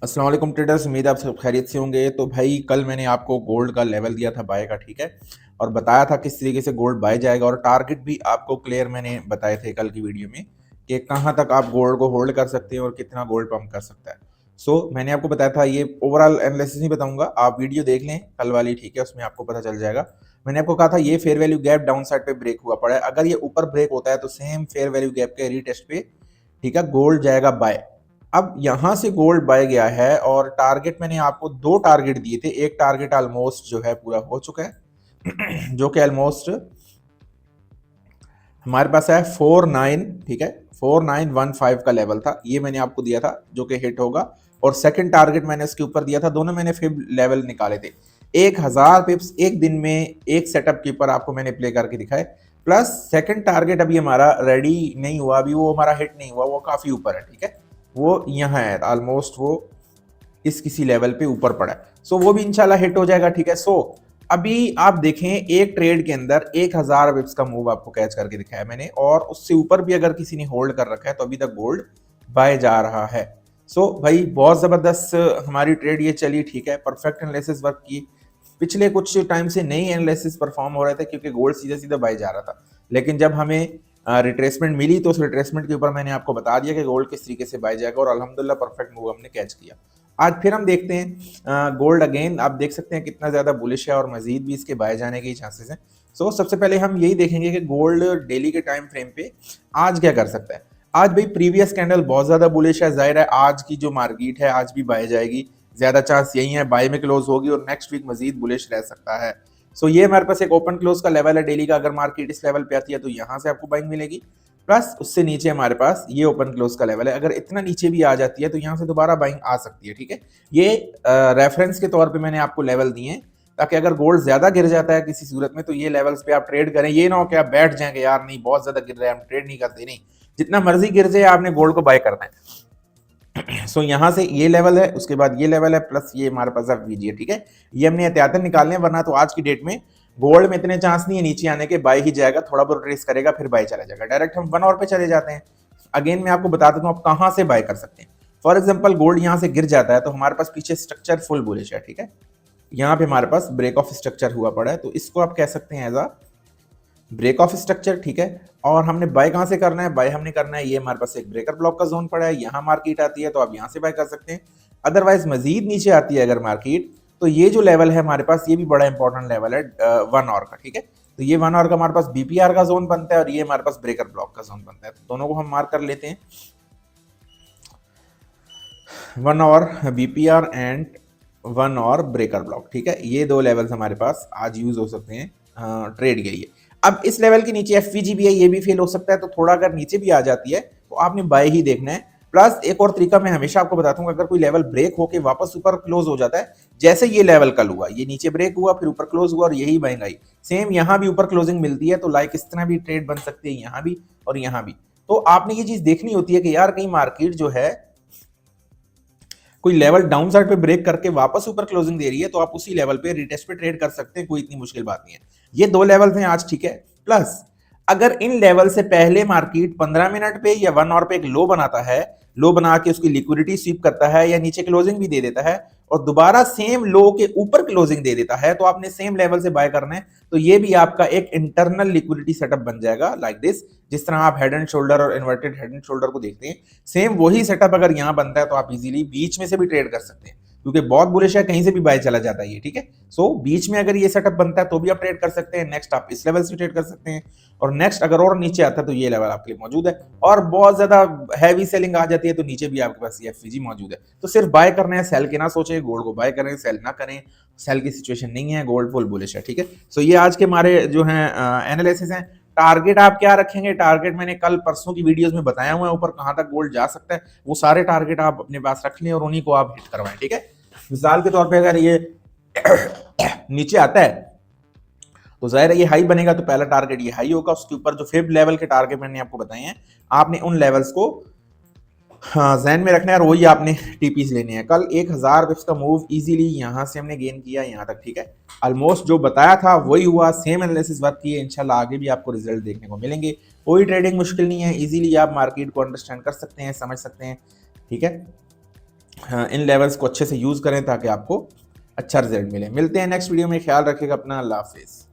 अस्सलाम वालेकुम ट्रेडर्स, उम्मीद है आप सब खैरियत से होंगे। तो भाई कल मैंने आपको गोल्ड का लेवल दिया था बाय का, ठीक है, और बताया था किस तरीके से गोल्ड बाय जाएगा और टारगेट भी आपको क्लियर मैंने बताए थे कल की वीडियो में कि कहाँ तक आप गोल्ड को होल्ड कर सकते हैं और कितना गोल्ड पंप कर सकता है। मैंने आपको बताया था, ये ओवरऑल एनालिसिस नहीं बताऊंगा, आप वीडियो देख लें कल वाली, ठीक है, उसमें आपको पता चल जाएगा। मैंने आपको कहा था ये fair value gap down side पे ब्रेक हुआ पड़ा है, अगर ये ऊपर ब्रेक होता है तो सेम फेयर वैल्यू गैप के रीटेस्ट पे, ठीक है, गोल्ड जाएगा बाय। अब यहां से गोल्ड बाय गया है और टारगेट मैंने आपको दो टारगेट दिए थे। एक टारगेट ऑलमोस्ट जो है पूरा हो चुका है जो कि ऑलमोस्ट हमारे पास है 49, ठीक है, 4915 का लेवल था, ये मैंने आपको दिया था जो कि हिट होगा। और सेकंड टारगेट मैंने इसके ऊपर दिया था, दोनों मैंने फिर लेवल निकाले थे। 1000 पिप्स एक दिन में एक सेटअप के ऊपर आपको मैंने प्ले करके दिखाए। प्लस सेकंड टारगेट अभी हमारा रेडी नहीं हुआ, अभी वो हमारा हिट नहीं हुआ, वो काफी ऊपर है, ठीक है, वो यहाँ है ऑलमोस्ट, वो इस किसी लेवल पे ऊपर पड़ा है। वो भी इंशाल्लाह हिट हो जाएगा, ठीक है। अभी आप देखें, एक ट्रेड के अंदर 1000 विप्स का मूव आपको कैच करके दिखाया मैंने, और उससे ऊपर भी अगर किसी ने होल्ड कर रखा है तो अभी तक गोल्ड बाय जा रहा है। भाई बहुत जबरदस्त हमारी ट्रेड ये चली, ठीक है, परफेक्ट एनालिसिस वर्क की। पिछले कुछ टाइम से नई एनालिसिस परफॉर्म हो रहे थे क्योंकि गोल्ड सीधा सीधा बाय जा रहा था, लेकिन जब हमें रिट्रेसमेंट मिली तो उस रिट्रेसमेंट के ऊपर मैंने आपको बता दिया कि गोल्ड किस तरीके से बाय जाएगा, और अल्हम्दुलिल्लाह परफेक्ट मूव हमने कैच किया। आज फिर हम देखते हैं गोल्ड अगेन, आप देख सकते हैं कितना ज्यादा बुलिश है और मजीद भी इसके बाय जाने के चांसेस हैं। सबसे पहले हम यही देखेंगे कि गोल्ड डेली के टाइम फ्रेम पे आज क्या कर सकता है। आज भाई प्रीवियस कैंडल बहुत ज्यादा बुलिश है, जाहिर है आज की जो मार्केट है आज भी बाय जाएगी, ज्यादा चांस यही है बाय में क्लोज होगी और नेक्स्ट वीक मजीद बुलिश रह सकता है। ये हमारे पास एक ओपन क्लोज का लेवल है डेली का, अगर मार्केट इस लेवल पे आती है तो यहाँ से आपको बाइंग मिलेगी। प्लस उससे नीचे हमारे पास ये ओपन क्लोज का लेवल है, अगर इतना नीचे भी आ जाती है तो यहाँ से दोबारा बाइंग आ सकती है, ठीक है। ये रेफरेंस के तौर पे मैंने आपको लेवल दिए हैं, ताकि अगर गोल्ड ज्यादा गिर जाता है किसी सूरत में तो ये लेवल्स पे आप ट्रेड करें, ये ना हो कि आप बैठ जाएंगे यार नहीं बहुत ज्यादा गिर रहा है हम ट्रेड नहीं करते, नहीं, जितना मर्जी गिर जाए आपने गोल्ड को बाय करना है। यहाँ से ये लेवल है, उसके बाद ये लेवल है, प्लस ये हमारे पास वीजी है, ठीक है, ये हमने एहतियातन निकालने हैं, वरना तो आज की डेट में गोल्ड में इतने चांस नहीं है नीचे आने के, बाय ही जाएगा, थोड़ा बहुत ट्रेस करेगा फिर बाय चला जाएगा। डायरेक्ट हम 1 आवर पे चले जाते हैं। अगेन मैं आपको बता देता हूँ आप कहाँ से बाय कर सकते हैं। फॉर एग्जाम्पल गोल्ड यहाँ से गिर जाता है तो हमारे पास पीछे स्ट्रक्चर फुल बुलिश है, ठीक है, यहाँ पे हमारे पास ब्रेक ऑफ स्ट्रक्चर हुआ पड़ा है, तो इसको आप कह सकते हैं as a break of structure, ठीक है। और हमने बाय कहां से करना है, बाय हमने करना है, ये हमारे पास एक ब्रेकर ब्लॉक का जोन पड़ा है, यहाँ मार्केट आती है तो आप यहाँ से बाय कर सकते हैं। अदरवाइज मजीद नीचे आती है अगर मार्केट, तो ये जो लेवल है हमारे पास ये भी बड़ा इंपॉर्टेंट लेवल है 1 आवर का, ठीक है। तो ये 1 आवर का हमारे पास बीपीआर का जोन बनता है और ये हमारे पास ब्रेकर ब्लॉक का जोन बनता है, तो दोनों को हम मार्क कर लेते हैं, 1 hour BPR and 1 hour breaker block, ठीक है। ये दो लेवल्स हमारे पास आज यूज हो सकते हैं ट्रेड के लिए। अब इस लेवल के नीचे एफवीजी भी है, ये भी फेल हो सकता है, तो थोड़ा अगर नीचे भी आ जाती है तो आपने बाय ही देखना है। प्लस एक और तरीका मैं हमेशा आपको बताता हूँ, अगर कोई लेवल ब्रेक होके वापस ऊपर क्लोज हो जाता है, जैसे ये लेवल कल हुआ, ये नीचे ब्रेक हुआ फिर ऊपर क्लोज हुआ और यही बाइंग आई, सेम यहाँ भी ऊपर क्लोजिंग मिलती है, तो लाइक इस तरह भी ट्रेड बन सकती है यहाँ भी और यहाँ भी। तो आपने ये चीज देखनी होती है कि यार कहीं मार्केट जो है कोई लेवल डाउन साइड पे ब्रेक करके वापस ऊपर क्लोजिंग दे रही है तो आप उसी लेवल पे रिटेस्ट पे ट्रेड कर सकते हैं, कोई इतनी मुश्किल बात नहीं है। ये दो लेवल्स हैं आज, ठीक है। प्लस अगर इन लेवल से पहले मार्केट 15 मिनट पे या 1 आवर पे एक लो बनाता है, लो बना के उसकी लिक्विडिटी स्वीप करता है या नीचे क्लोजिंग भी दे देता है और दोबारा सेम लो के ऊपर क्लोजिंग दे देता है, तो आपने सेम लेवल से बाय करना है। तो ये भी आपका एक इंटरनल लिक्विडिटी सेटअप बन जाएगा लाइक दिस, जिस तरह आप हेड एंड शोल्डर और इन्वर्टेड हेड एंड शोल्डर को देखते हैं, सेम वही सेटअप अगर यहां बनता है तो आप इजीली बीच में से भी ट्रेड कर सकते हैं, क्योंकि बहुत बुलिश है, कहीं से भी बाय चला जाता है ये, ठीक है। बीच में अगर ये सेटअप बनता है तो भी आप ट्रेड कर सकते हैं, नेक्स्ट आप इस लेवल से ट्रेड कर सकते हैं, और नेक्स्ट अगर और नीचे आता है तो ये लेवल आपके लिए मौजूद है, और बहुत ज्यादा हैवी सेलिंग आ जाती है तो नीचे भी आपके पास ये एफवीजी मौजूद है। तो सिर्फ बाय करना है, सेल के ना सोचे, गोल्ड को बाय करें सेल ना करें, सेल की सिचुएशन नहीं है, गोल्ड फुल बुलिश है, ठीक है। ये आज के हमारे जो है एनालिसिस हैं। टारगेट आप क्या रखेंगे, टारगेट मैंने कल परसों की वीडियोस में बताया हुआ है, ऊपर कहां तक गोल्ड जा सकता है, वो सारे टारगेट आप अपने पास रख लें और उन्हीं को आप हिट करवाएं, ठीक है। मिसाल के तौर पे अगर ये नीचे आता है तो जाहिर है ये हाई बनेगा, तो पहला टारगेट ये हाई होगा, उसके ऊपर जो फिफ्थ लेवल के टारगेट मैंने आपको बताए हैं, आपने उन लेवल्स को हाँ जहन में रखना है और वही आपने टीपीस लेने हैं। कल 1000 पिप्स का मूव इजीली यहां से हमने गेन किया यहाँ तक, ठीक है, ऑलमोस्ट जो बताया था वही हुआ, सेम एनालिसिस वर्क किए, इंशाल्लाह आगे भी आपको रिजल्ट देखने को मिलेंगे। कोई ट्रेडिंग मुश्किल नहीं है, इजीली आप मार्केट को अंडरस्टैंड कर सकते हैं, समझ सकते हैं, ठीक है। हाँ, इन लेवल्स को अच्छे से यूज़ करें ताकि आपको अच्छा रिजल्ट मिले। मिलते हैं नेक्स्ट वीडियो में, ख्याल रखिएगा अपना, अल्लाह हाफिज़।